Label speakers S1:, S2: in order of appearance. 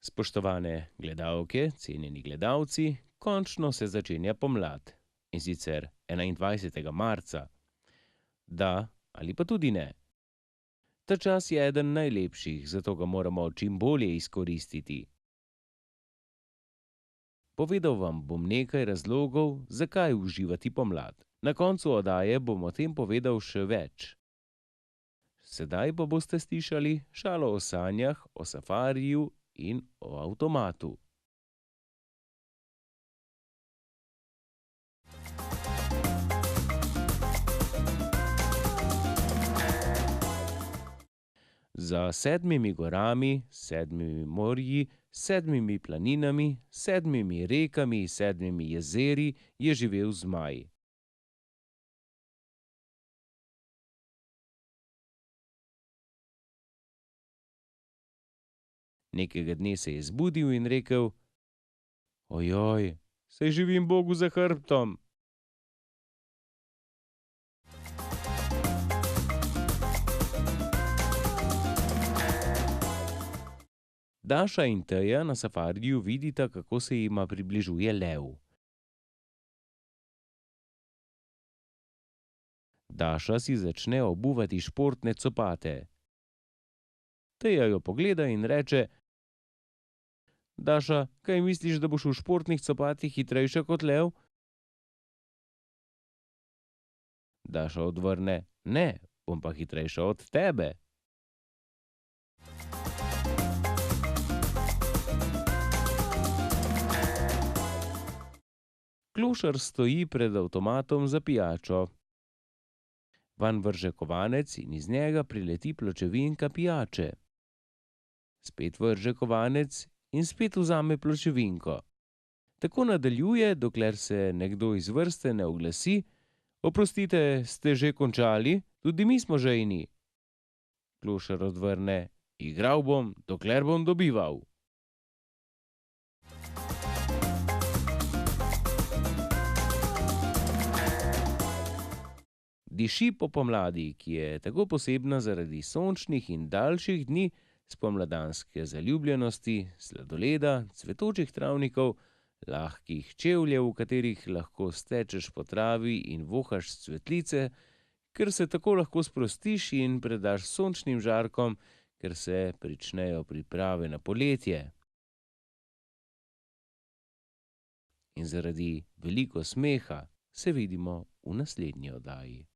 S1: Spoštovane gledalke, cenjeni gledalci, končno se začenja pomlad. In sicer 21. marca. Da ali pa tudi ne. Ta čas je eden najlepših, zato ga moramo čim bolje izkoristiti. Povedal vam bom nekaj razlogov, zakaj uživati pomlad. Na koncu oddaje bom o tem povedal še več. Sedaj pa boste slišali šalo o sanjah, o safariju in o avtomatu. Za 7 gorami, 7 morji, 7 planinami, 7 rekami, 7 jezeri je živel zmaj. Nekega dne se je zbudil in rekel: Ojoj, saj živim Bogu za hrbtom. Daša in Teja na safariju vidita, kako se jima približuje lev. Daša si začne obuvati športne copate. Teja jo pogleda in reče: Daša, kaj misliš, da boš v športnih copatih hitrejša kot lev? Daša odvrne: Ne, bom pa hitrejša od tebe. Klošar stoji pred avtomatom za pijačo. Vanj vrže kovanec in iz njega prileti pločevinka pijače. Spet vrže kovanec in spet vzame pločevinko. Tako nadaljuje, dokler se nekdo iz vrste ne oglasi: Oprostite, ste že končali? Tudi mi smo žejni. Klošar odvrne: Igral bom, dokler bom dobival. Diši po pomladi, ki je tako posebna zaradi sončnih in daljših dni, spomladanske zaljubljenosti, sladoleda, cvetočih travnikov, lahkih čevljev, v katerih lahko stečeš po travi in vohaš cvetlice, ker se tako lahko sprostiš in predaš sončnim žarkom, ker se pričnejo priprave na poletje. In zaradi veliko smeha se vidimo v naslednji oddaji.